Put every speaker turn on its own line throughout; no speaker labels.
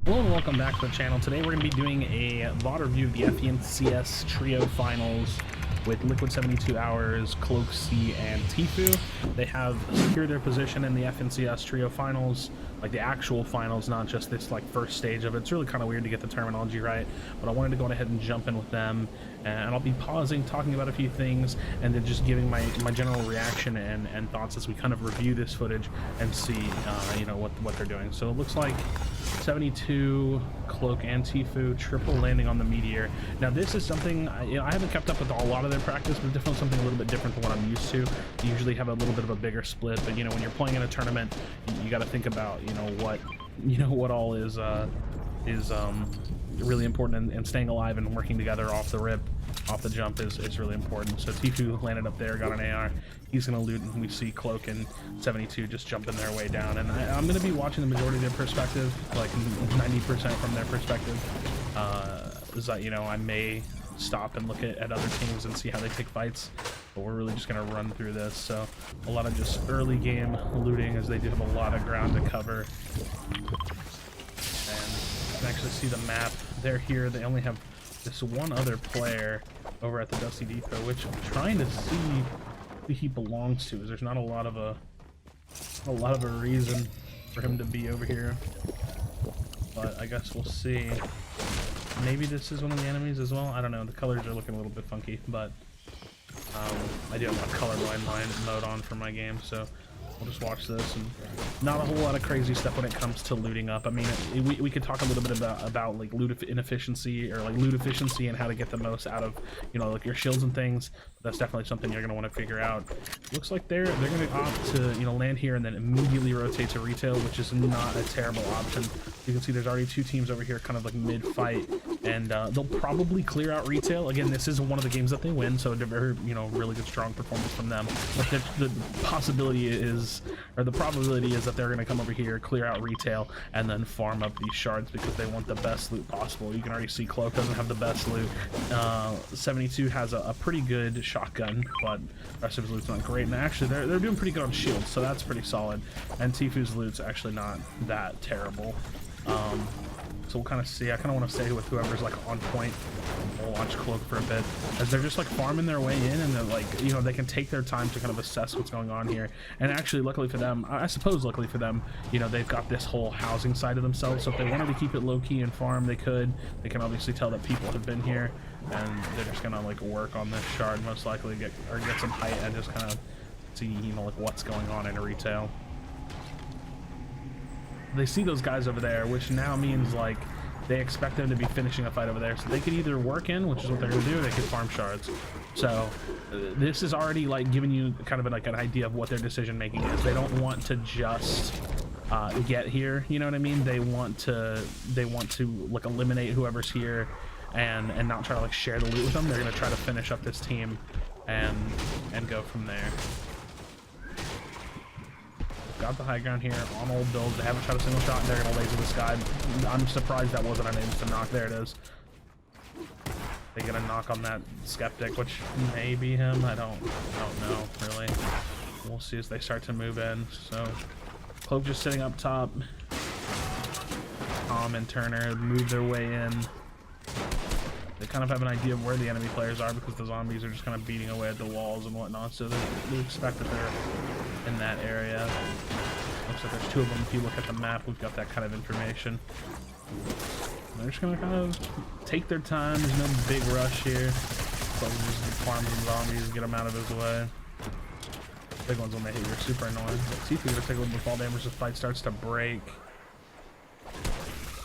Hello and welcome back to the channel. Today we're going to be doing a VOD review of the FNCS Trio Finals with Liquid 72 Hours, Cloakzy, and Tfue. They have secured their position in the FNCS Trio Finals, like the actual finals, not just this like first stage of it. It's really kind of weird to get the terminology right, but I wanted to go ahead and jump in with them, and I'll be pausing, talking about a few things, and then just giving my general reaction and thoughts as we kind of review this footage and see you know what they're doing. So it looks like 72, Cloak, and Tfue triple landing on the Meteor. Now this is something I haven't kept up with a lot of their practice, but definitely something a little bit different than what I'm used to. You usually have a little bit of a bigger split, but when you're playing in a tournament, you got to think about what all is really important, and staying alive and working together off the rip, off the jump is really important. So Tfue landed up there, got an AR. He's gonna loot, and we see Cloak and 72 just jumping their way down. And I'm gonna be watching the majority of their perspective, like 90% from their perspective. Is that I may stop and look at other teams and see how they take fights, but we're really just gonna run through this. So a lot of just early game looting, as they do have a lot of ground to cover. And you can actually see the map. They're here. They only have this one other player over at the Dusty Depot, which I'm trying to see who he belongs to. There's not a lot of a reason for him to be over here, but I guess we'll see. Maybe this is one of the enemies as well. I don't know. The colors are looking a little bit funky, but I do have a colorblind mode on for my game, so we'll just watch this. And not a whole lot of crazy stuff when it comes to looting up. I mean, we could talk a little bit about like loot inefficiency, or like loot efficiency, and how to get the most out of like your shields and things. That's definitely something you're gonna want to figure out. Looks like they're gonna opt to land here and then immediately rotate to retail, which is not a terrible option. You can see there's already two teams over here, kind of like mid-fight, and they'll probably clear out retail. Again, this is one of the games that they win, so they're very really good, strong performance from them. But the possibility is, or the probability is, that they're gonna come over here, clear out retail, and then farm up these shards because they want the best loot possible. You can already see Cloak doesn't have the best loot. 72 has a pretty good shotgun, but the rest of his loot's not great. And actually, they're doing pretty good on shields, so that's pretty solid. And Tfue's loot's actually not that terrible. So we'll kind of see. I kind of want to stay with whoever's like on point. We'll watch Cloak for a bit, as they're just like farming their way in, and they're like, they can take their time to kind of assess what's going on here. And actually, luckily for them, I suppose luckily for them, they've got this whole housing side of themselves. So if they wanted to keep it low key and farm, they could. They can obviously tell that people have been here, and they're just gonna like work on this shard, most likely get some height and just kind of see like what's going on in retail. They see those guys over there, which now means like they expect them to be finishing a fight over there, so they could either work in, which is what they're gonna do, or they could farm shards. So this is already like giving you kind of like an idea of what their decision making is. They don't want to just get here, you know what I mean? They want to like eliminate whoever's here and not try to like share the loot with them. They're gonna try to finish up this team and go from there. Got the high ground here on old builds. They haven't shot a single shot, and they're gonna laser this guy. I'm surprised that wasn't an instant knock. There it is. They get a knock on that skeptic, which may be him. I don't know really. We'll see as they start to move in. So Cloak just sitting up top. Tom and Turner move their way in. They kind of have an idea of where the enemy players are because the zombies are just kind of beating away at the walls and whatnot, so they expect that they're in that area. Looks like there's two of them. If you look at the map, we've got that kind of information. And they're just gonna kind of take their time. There's no big rush here. So just farm some zombies, get them out of his way. Big ones when they hit you are super annoying. Tfue's gonna take a little bit of fall damage as the fight starts to break.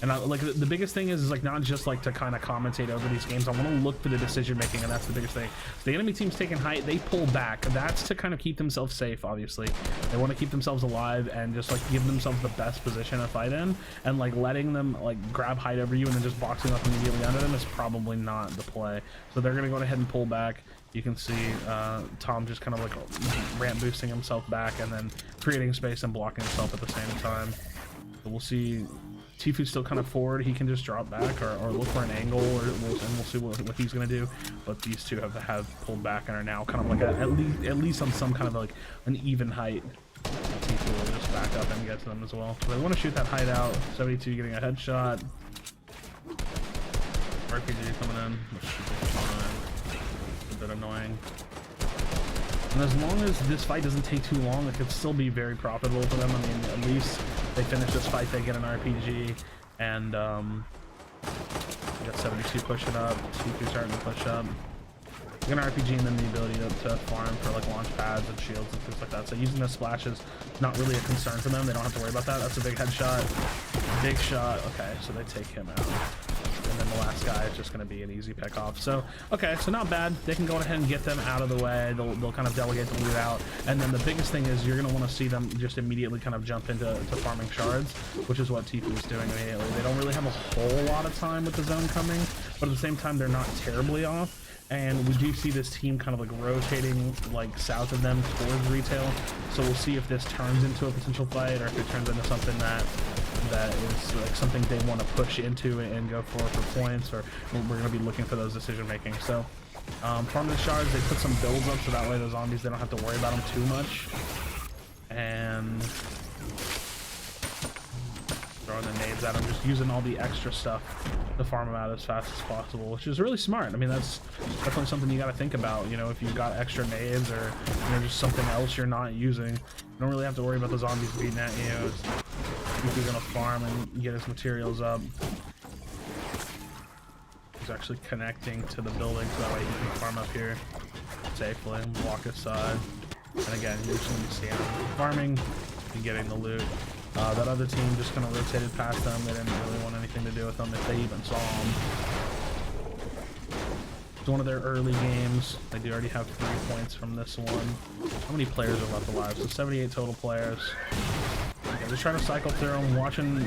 And like the biggest thing is like not just like to kind of commentate over these games. I want to look for the decision making, and that's the biggest thing. If the enemy team's taking height, they pull back. That's to kind of keep themselves safe. Obviously, they want to keep themselves alive and just like give themselves the best position to fight in. And like letting them like grab height over you and then just boxing up immediately under them is probably not the play. So they're gonna go ahead and pull back. You can see Tom just kind of like ramp boosting himself back and then creating space and blocking himself at the same time. So we'll see. Tfue's still kind of forward. He can just drop back or look for an angle, and we'll see what he's gonna do. But these two have pulled back and are now kind of like at least on some kind of like an even height. Tfue will just back up and get to them as well. So they want to shoot that hideout. 72 getting a headshot. RPG coming in, which should be fine. A bit annoying. And as long as this fight doesn't take too long, it could still be very profitable for them. I mean, at least they finish this fight, they get an RPG, and we got 72 pushing up, Tfue starting to push up. You get an RPG and then the ability to farm for like launch pads and shields and things like that. So using the splash is not really a concern for them. They don't have to worry about that. That's a big headshot, big shot. Okay, so they take him out. And then the last guy is just going to be an easy pick off. So, okay, so not bad. They can go ahead and get them out of the way. They'll kind of delegate the loot out. And then the biggest thing is you're going to want to see them just immediately kind of jump into farming shards, which is what Tfue is doing immediately. They don't really have a whole lot of time with the zone coming, but at the same time, they're not terribly off. And we do see this team kind of like rotating like south of them towards retail. So we'll see if this turns into a potential fight or if it turns into something that is like something they want to push into and go for points, or we're going to be looking for those decision making. So farm the shards, they put some builds up so that way the zombies, they don't have to worry about them too much. And throwing the nades at them, just using all the extra stuff to farm them out as fast as possible, which is really smart. I mean, that's definitely something you got to think about. You know, if you've got extra nades or just something else you're not using, you don't really have to worry about the zombies beating at you. He's gonna farm and get his materials up. He's actually connecting to the building so that way he can farm up here safely and block his side. And again, you're just gonna see him farming and getting the loot. That other team just kind of rotated past them. They didn't really want anything to do with them if they even saw them. It's one of their early games. They do already have 3 points from this one. How many players are left alive? So 78 total players. Yeah, just trying to cycle through them, watching,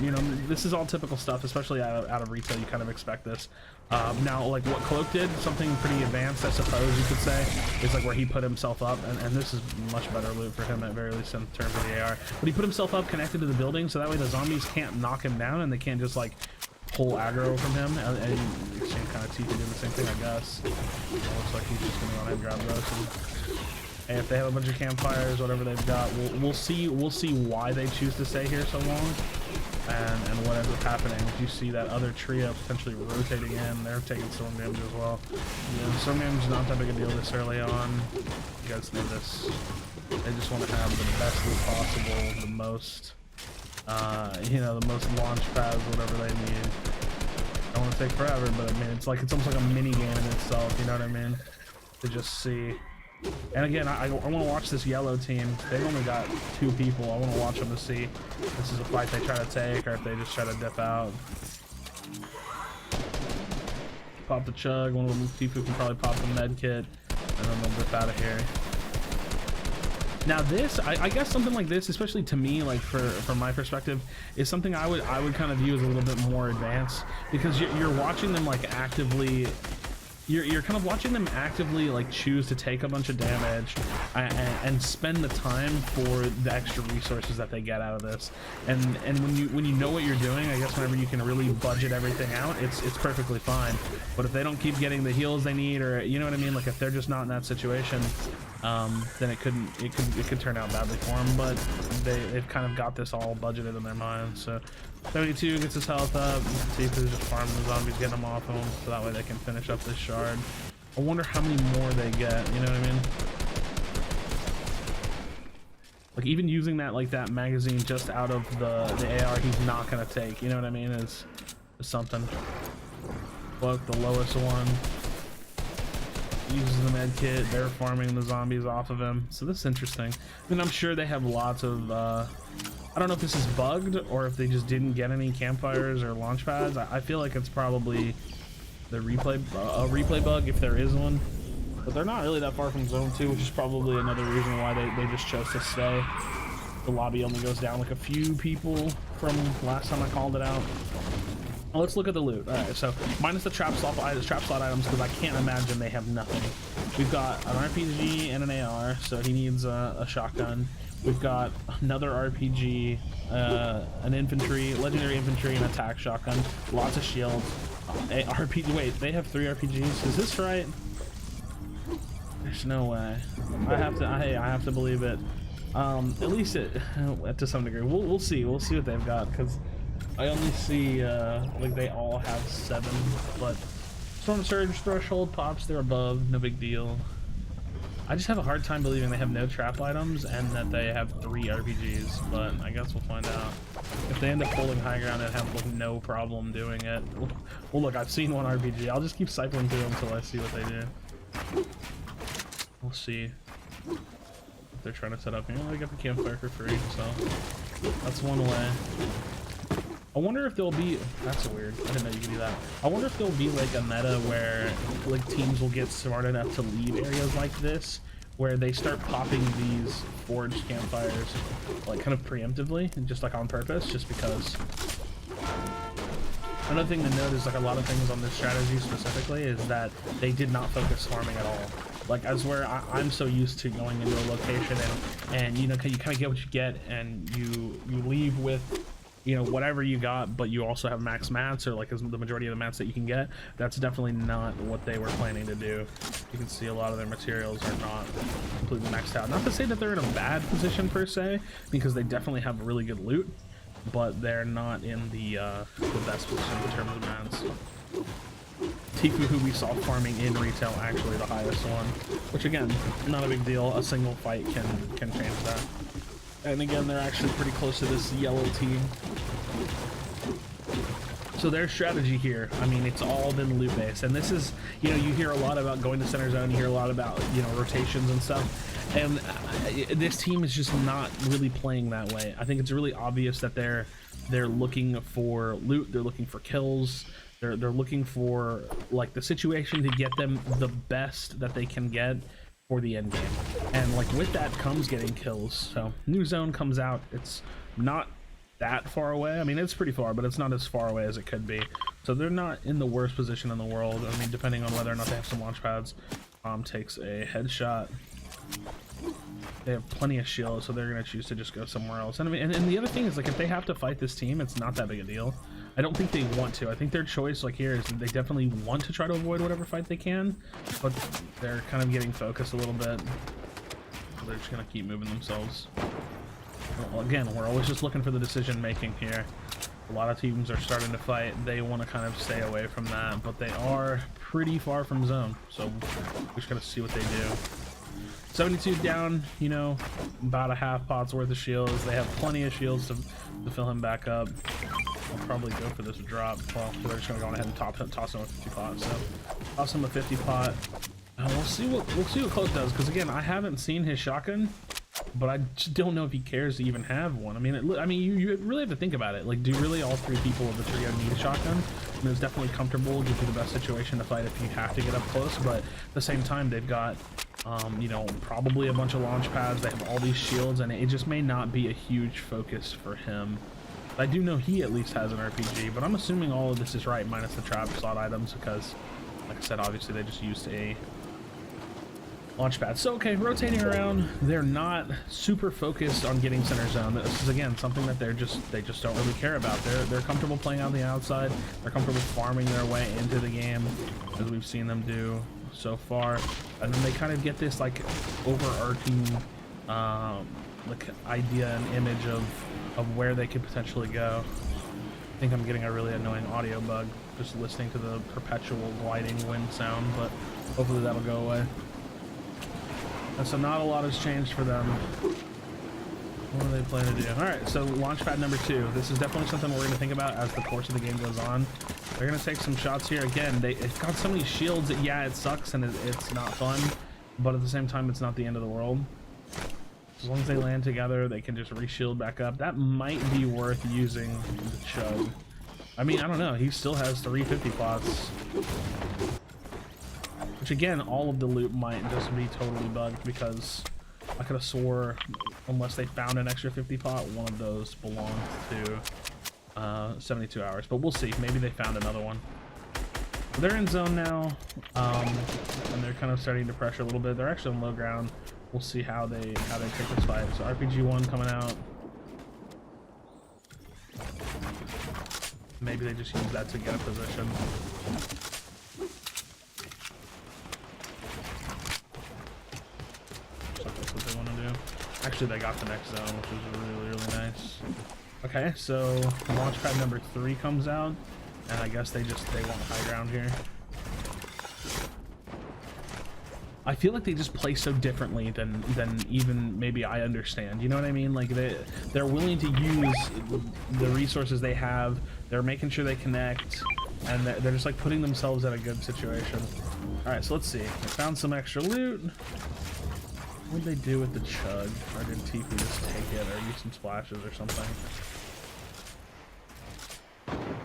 this is all typical stuff, especially out of retail. You kind of expect this. Now, like what Cloak did, something pretty advanced, I suppose you could say, is like where he put himself up, and this is much better loot for him at very least in terms of the AR. But he put himself up connected to the building, so that way the zombies can't knock him down, and they can't just like pull aggro from him. And you see kind of Tfue do the same thing, I guess. It looks like he's just gonna go ahead and grab those. And if they have a bunch of campfires, whatever they've got, we'll see why they choose to stay here so long, and what ends up happening. If you see that other trio potentially rotating in, they're taking storm damage as well. Storm damage is not that big a deal this early on. You guys know this. They just want to have the best loot possible, the most, the most launch pads, whatever they need. I don't want to take forever, but I mean, it's almost like a mini game in itself. You know what I mean? To just see. And again, I want to watch this yellow team. They've only got 2 people. I want to watch them to see if this is a fight they try to take or if they just try to dip out. Pop the chug. One of them, Tfue, can probably pop the med kit, and then they'll dip out of here. Now this, I guess something like this, especially to me, like from my perspective, is something I would kind of view as a little bit more advanced, because you're watching them like actively. You're kind of watching them actively like choose to take a bunch of damage and spend the time for the extra resources that they get out of this. And when you know what you're doing, I guess whenever you can really budget everything out, it's perfectly fine. But if they don't keep getting the heals they need, or you know what I mean, like if they're just not in that situation, then it could turn out badly for them. But they've kind of got this all budgeted in their mind. So 72 gets his health up. Tfue just farming the zombies, getting them off him, so that way they can finish up this shard. I wonder how many more they get, you know what I mean? Like even using that magazine just out of the AR he's not gonna take, you know what I mean, is something. Look, the lowest one uses the med kit. They're farming the zombies off of him, so this is interesting. I mean, I'm sure they have lots of I don't know if this is bugged or if they just didn't get any campfires or launch pads. I feel like it's probably the replay bug, if there is one. But they're not really that far from zone 2, which is probably another reason why they just chose to stay. The lobby only goes down like a few people from last time I called it out. Well, let's look at the loot. All right, so minus the trap slot items, because I can't imagine they have nothing. We've got an RPG and an AR, so he needs a shotgun. We've got another RPG, an infantry, legendary infantry, and attack shotgun. Lots of shields. RPG. Wait, they have 3 RPGs. Is this right? There's no way. I have to believe it. At least to some degree. We'll see. We'll see what they've got, because I only see like they all have 7, but Storm Surge threshold pops, they're above, no big deal. I just have a hard time believing they have no trap items and that they have 3 RPGs, but I guess we'll find out. If they end up holding high ground and have like no problem doing it, well look, I've seen 1 RPG. I'll just keep cycling through them until I see what they do. We'll see what they're trying to set up. You know, they got the campfire for free, so that's one way. I wonder if there'll be, that's weird, I didn't know you could do that. I wonder if there'll be like a meta where like teams will get smart enough to leave areas like this, where they start popping these forged campfires like kind of preemptively and just like on purpose, just because. Another thing to note is like a lot of things on this strategy specifically is that they did not focus farming at all. Like as where I'm so used to going into a location and you know, you kind of get what you get and you leave with, you know, whatever you got, but you also have max mats, or like the majority of the mats that you can get. That's definitely not what they were planning to do. You can see a lot of their materials are not completely maxed out. Not to say that they're in a bad position per se, because they definitely have really good loot, but they're not in the best position in terms of mats. Tfue, who we saw farming in retail, actually the highest one, which again, not a big deal. A single fight can change that. And again, they're actually pretty close to this yellow team. So their strategy here, I mean, it's all been loot based. And this is, you know, you hear a lot about going to center zone, you hear a lot about, you know, rotations and stuff. And this team is just not really playing that way. I think it's really obvious that they're looking for loot, they're looking for kills, they're looking for like the situation to get them the best that they can get for the end game. And like with that comes getting kills. So new zone comes out, it's not that far away. I mean, it's pretty far, but it's not as far away as it could be. So they're not in the worst position in the world. I mean, depending on whether or not they have some launch pads. Takes a headshot. They have plenty of shields, so they're gonna choose to just go somewhere else. And I mean, and the other thing is, like, if they have to fight this team, it's not that big a deal. I don't think they want to. I think their choice, like here, is they definitely want to try to avoid whatever fight they can, but they're kind of getting focused a little bit. So they're just gonna keep moving themselves. Well, again, we're always just looking for the decision making here. A lot of teams are starting to fight. They want to kind of stay away from that, but they are pretty far from zone. So we're just gonna see what they do. 72 down, you know, about a half pot's worth of shields. They have plenty of shields to fill him back up. I'll probably go for this drop. Well, they're just gonna go ahead and toss him a 50 pot. So toss him a 50 pot. We'll see what Cloak does, because again, I haven't seen his shotgun, but I just don't know if he cares to even have one. I mean, you really have to think about it. Like, do really all 3 people of the trio need a shotgun? I mean, it's definitely comfortable, gives you the best situation to fight if you have to get up close, but at the same time, they've got you know, probably a bunch of launch pads. They have all these shields, and it just may not be a huge focus for him. I do know he at least has an RPG, but I'm assuming all of this is right, minus the trap slot items, because, like I said, obviously they just used a launch pad. So, okay, rotating around, they're not super focused on getting center zone. This is, again, something that they just don't really care about. They're comfortable playing on the outside. They're comfortable farming their way into the game, as we've seen them do so far. And then they kind of get this, like, overarching like idea and image of where they could potentially go. I think I'm getting a really annoying audio bug just listening to the perpetual gliding wind sound, but hopefully that'll go away. And so not a lot has changed for them. What are they planning to do? Alright, so launchpad number 2. This is definitely something we're going to think about as the course of the game goes on. They're going to take some shots here. Again, it's got so many shields that, yeah, it sucks and it's not fun, but at the same time, it's not the end of the world. As long as they land together, they can just re-shield back up. That might be worth using the chug. I mean, I don't know. He still has 350 pots. Which again, all of the loot might just be totally bugged, because I could have swore, unless they found an extra 50 pot, one of those belonged to 72 hours. But we'll see. Maybe they found another one. They're in zone now, and they're kind of starting to pressure a little bit. They're actually on low ground. We'll see how they take this fight. So RPG 1 coming out. Maybe they just use that to get a position. Actually, they got the next zone, which is really, really nice. Okay, so launch pad number 3 comes out, and I guess they want high ground here. I feel like they just play so differently than even maybe I understand. You know what I mean? Like they're willing to use the resources they have. They're making sure they connect, and they're just like putting themselves in a good situation. All right, so let's see. I found some extra loot. What did they do with the chug? Or did Tfue just take it or use some splashes or something?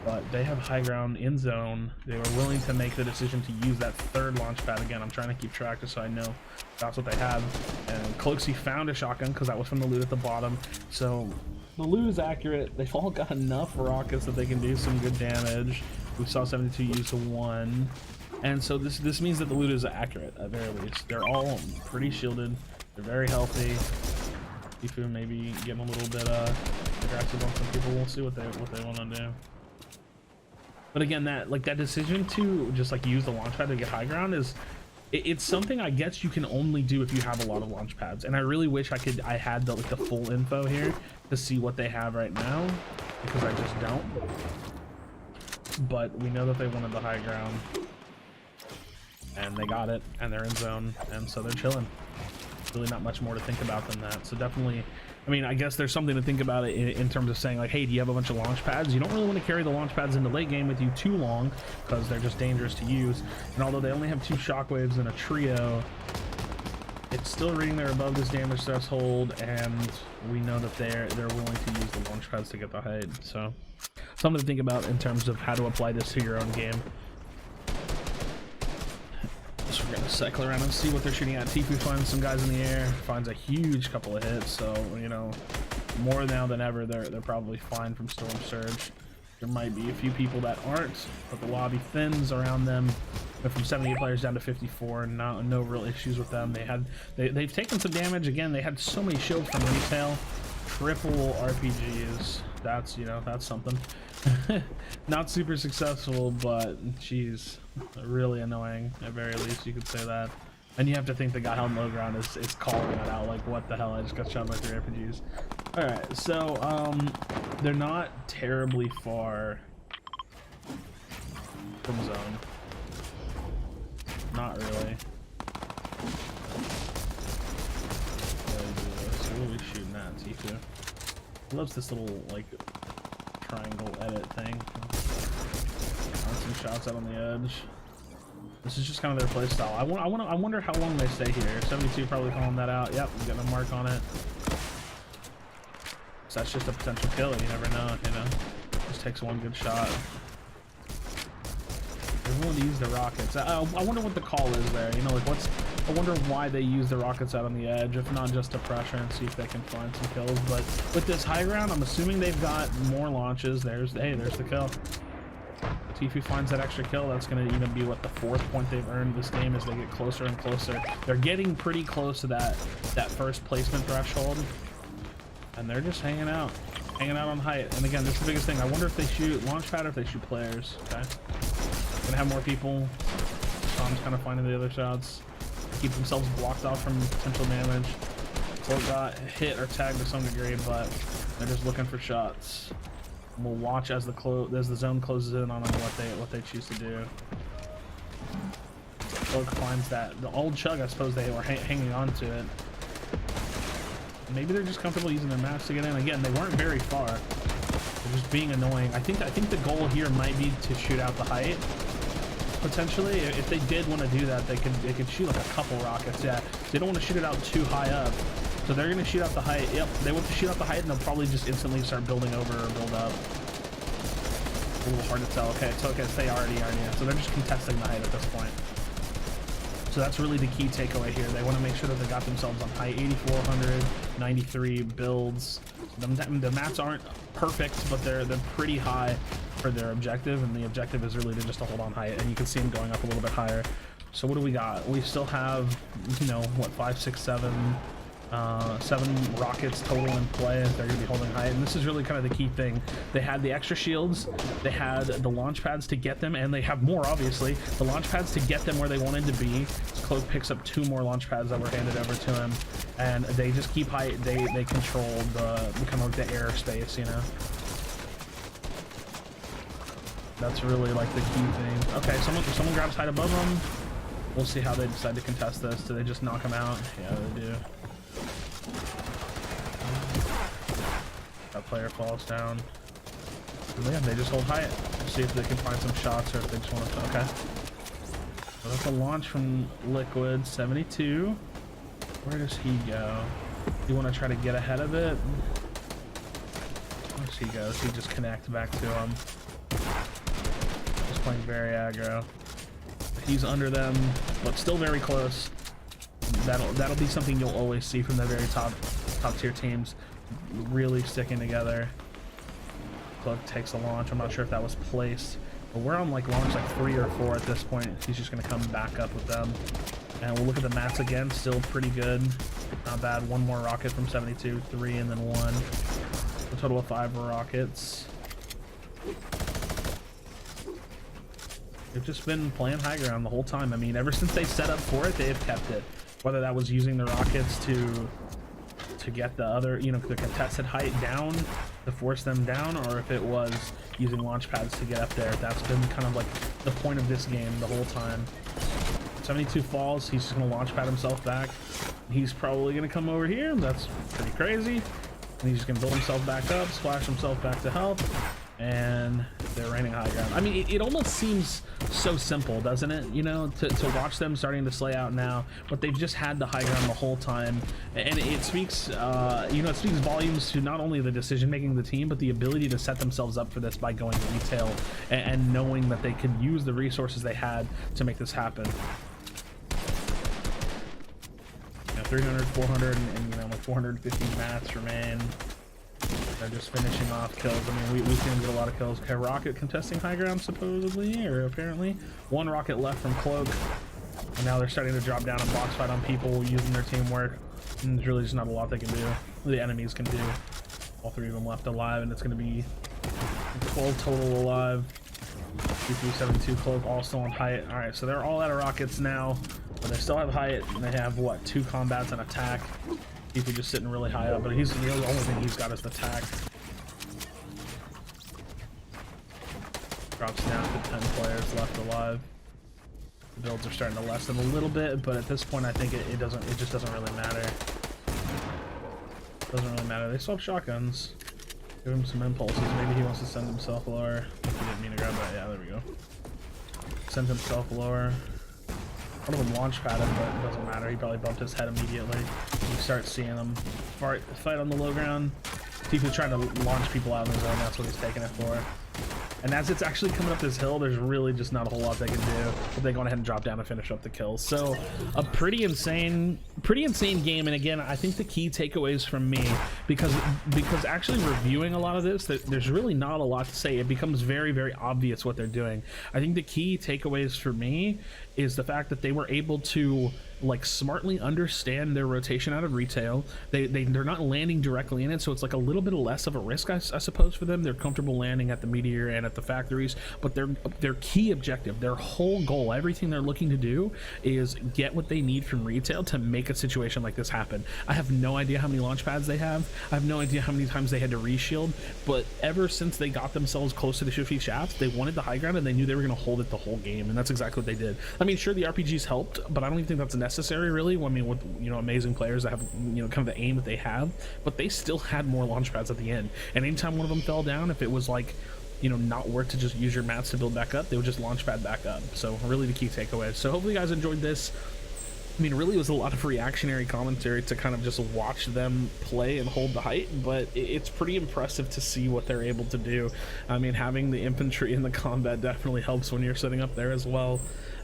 But they have high ground in zone. They were willing to make the decision to use that 3rd launch pad. Again, I'm trying to keep track just so I know that's what they have. And Cloakzy found a shotgun because that was from the loot at the bottom. So the loot is accurate. They've all got enough rockets that they can do some good damage. We saw 72 use 1. And so this means that the loot is accurate at very least. They're all pretty shielded. They're very healthy. Tfue maybe getting a little bit aggressive on some people. We'll see what they want to do. But again, that decision to just like use the launch pad to get high ground is it's something I guess you can only do if you have a lot of launch pads. And I really wish I had the full info here to see what they have right now, because I just don't. But we know that they wanted the high ground, and they got it, and they're in zone, and so they're chilling. Really not much more to think about than that. So definitely, I mean, I guess there's something to think about it in terms of saying like, hey, do you have a bunch of launch pads? You don't really want to carry the launch pads into late game with you too long because they're just dangerous to use. And although they only have 2 shockwaves and a trio, it's still reading they're above this damage threshold, and we know that they're willing to use the launch pads to get the height. So something to think about in terms of how to apply this to your own game. So we're gonna cycle around and see what they're shooting at. Tfue finds some guys in the air, finds a huge couple of hits, so you know, more now than ever they're probably fine from Storm Surge. There might be a few people that aren't, but the lobby thins around them. They're from 78 players down to 54, and no real issues with them. They've taken some damage. Again, they had so many shields from retail. Triple RPGs. That's, you know, that's something. Not super successful, but geez, really annoying at very least, you could say that. And you have to think the guy on low ground is calling it out, like, what the hell, I just got shot by 3 RPGs. Alright, so they're not terribly far from zone. Not really. What are we shooting at, Tfue? He loves this little, like, triangle edit thing. Some shots out on the edge. This is just kind of their play style. I wonder how long they stay here. 72 probably calling that out. Yep, getting a mark on it. So that's just a potential kill. You never know, you know. Just takes one good shot. They're willing to use the rockets. I wonder what the call is there. You know, like I wonder why they use the rockets out on the edge, if not just to pressure and see if they can find some kills. But with this high ground, I'm assuming they've got more launches. There's the kill. Tfue finds that extra kill. That's going to even be what the 4th point they've earned this game as they get closer and closer. They're getting pretty close to that first placement threshold, and they're just hanging out on height. And again, this is the biggest thing. I wonder if they shoot launch pad or if they shoot players. Okay, gonna have more people. Tom's kind of finding the other shots. Keep themselves blocked off from potential damage. So got hit or tagged to some degree, but they're just looking for shots. We'll watch as the zone closes in on them what they choose to do. Cloak finds that the old chug. I suppose they were hanging on to it. Maybe they're just comfortable using their maps to get in. Again, they weren't very far. They're just being annoying. I think the goal here might be to shoot out the height. Potentially, if they did want to do that, they could shoot like a couple rockets. Yeah, they don't want to shoot it out too high up. So they're going to shoot out the height. Yep, they want to shoot out the height, and they'll probably just instantly start building over or build up. A little hard to tell. Okay, so they already are. Yeah. So they're just contesting the height at this point. So that's really the key takeaway here. They want to make sure that they got themselves on height. 8,400, 93 builds. The maps aren't perfect, but they're pretty high for their objective, and the objective is really just to hold on height. And you can see them going up a little bit higher. So what do we got? We still have, you know, what, 5, 6, 7 7 rockets total in play as they're going to be holding height, and this is really kind of the key thing. They had the extra shields, they had the launch pads to get them, and they have more, obviously, the launch pads to get them where they wanted to be. Cloak picks up 2 more launch pads that were handed over to him, and they just keep height. They control the kind of like the airspace, you know. That's really like the key thing. Okay, someone grabs height above them. We'll see how they decide to contest this. Do they just knock him out? Yeah, they do. That player falls down. Yeah, they just hold height. We'll see if they can find some shots or if they just want to. Okay. So that's a launch from Liquid 72. Where does he go? You want to try to get ahead of it? Where's he go? Does he just connect back to him? Just playing very aggro. He's under them, but still very close. That'll be something you'll always see from the very top tier teams, really sticking together. Cloak takes a launch. I'm not sure if that was placed, but we're on like launch like 3 or 4 at this point. He's just gonna come back up with them, and we'll look at the mats again. Still pretty good, not bad. 1 more rocket from 72, 3, and then 1. A total of 5 rockets. They've just been playing high ground the whole time. I mean, ever since they set up for it, they have kept it. Whether that was using the rockets to get the other, you know, the contested height down, to force them down, or if it was using launch pads to get up there. That's been kind of like the point of this game the whole time. 72 falls. He's just going to launch pad himself back. He's probably going to come over here. That's pretty crazy. And he's just going to build himself back up, splash himself back to health. And they're raining high ground. I mean, it almost seems so simple, doesn't it? You know, to watch them starting to slay out now, but they've just had the high ground the whole time, and it speaks, you know, it speaks volumes to not only the decision making of the team, but the ability to set themselves up for this by going retail and knowing that they could use the resources they had to make this happen. You know, 300, 400, and you know, like 450 mats remain. They're just finishing off kills. I mean, we can get a lot of kills. Okay, rocket contesting high ground supposedly, or apparently. 1 rocket left from Cloak. And now they're starting to drop down and box fight on people using their teamwork. And there's really just not a lot they can do. The enemies can do. All 3 of them left alive, and it's going to be 12 total alive. 2372 Cloak all still on height. Alright, so they're all out of rockets now, but they still have height, and they have, what, 2 combats and attack. Tfue just sitting really high up, but he's the only thing he's got is the attack. Drops down to 10 players left alive. The builds are starting to lessen a little bit, but at this point I think it just doesn't really matter. Doesn't really matter. They still have shotguns. Give him some impulses. Maybe he wants to send himself lower. I think he didn't mean to grab that. Yeah, there we go. Send himself lower. One of them launch padded, but it doesn't matter. He probably bumped his head immediately. You start seeing him fight on the low ground. Tfue trying to launch people out in the zone. That's what he's taking it for. And as it's actually coming up this hill, there's really just not a whole lot they can do, but they go ahead and drop down and finish up the kills. So a pretty insane game. And again, I think the key takeaways from me, because actually reviewing a lot of this, there's really not a lot to say. It becomes very, very obvious what they're doing. I think the key takeaways for me is the fact that they were able to like smartly understand their rotation out of retail. They're not landing directly in it, so it's like a little bit less of a risk, I suppose, for them. They're comfortable landing at the Meteor and at the factories, but their key objective, their whole goal, everything they're looking to do is get what they need from retail to make a situation like this happen. I have no idea how many launch pads they have. I have no idea how many times they had to reshield, but ever since they got themselves close to the Shifty shafts, they wanted the high ground and they knew they were going to hold it the whole game, and that's exactly what they did. I mean, sure, the RPGs helped, but I don't even think that's necessary, really. I mean, with, you know, amazing players that have, you know, kind of the aim that they have, but they still had more launch pads at the end, and anytime one of them fell down, if it was like, you know, not worth to just use your mats to build back up, they would just launch pad back up. So really the key takeaway. So hopefully you guys enjoyed this. I mean, really it was a lot of reactionary commentary to kind of just watch them play and hold the height, but it's pretty impressive to see what they're able to do. I mean, having the infantry in the combat definitely helps when you're sitting up there as well.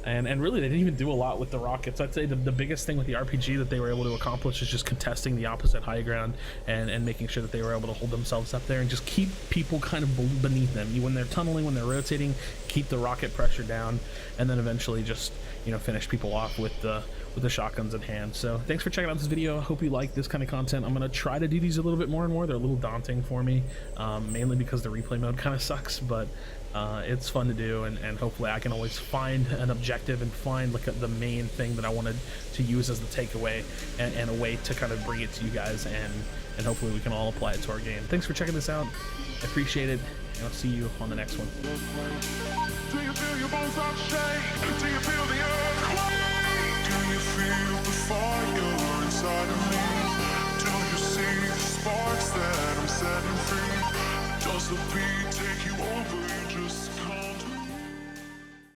And really, they didn't even do a lot with the rockets. I'd say the biggest thing with the RPG that they were able to accomplish is just contesting the opposite high ground and making sure that they were able to hold themselves up there and just keep people kind of beneath them. When they're tunneling, when they're rotating, keep the rocket pressure down, and then eventually just, you know, finish people off with the shotguns in hand. So thanks for checking out this video. I hope you like this kind of content. I'm gonna try to do these a little bit more and more. They're a little daunting for me, mainly because the replay mode kind of sucks, but it's fun to do, and hopefully I can always find an objective and find like the main thing that I wanted to use as the takeaway, and a way to kind of bring it to you guys, and hopefully we can all apply it to our game. Thanks for checking this out. I appreciate it, and I'll see you on the next one.
Do you feel your bones start shake? Do you feel the earthquake? Do you feel the fire inside of me? Do you see the sparks that I'm setting free? Does the beat take you over? You just can't.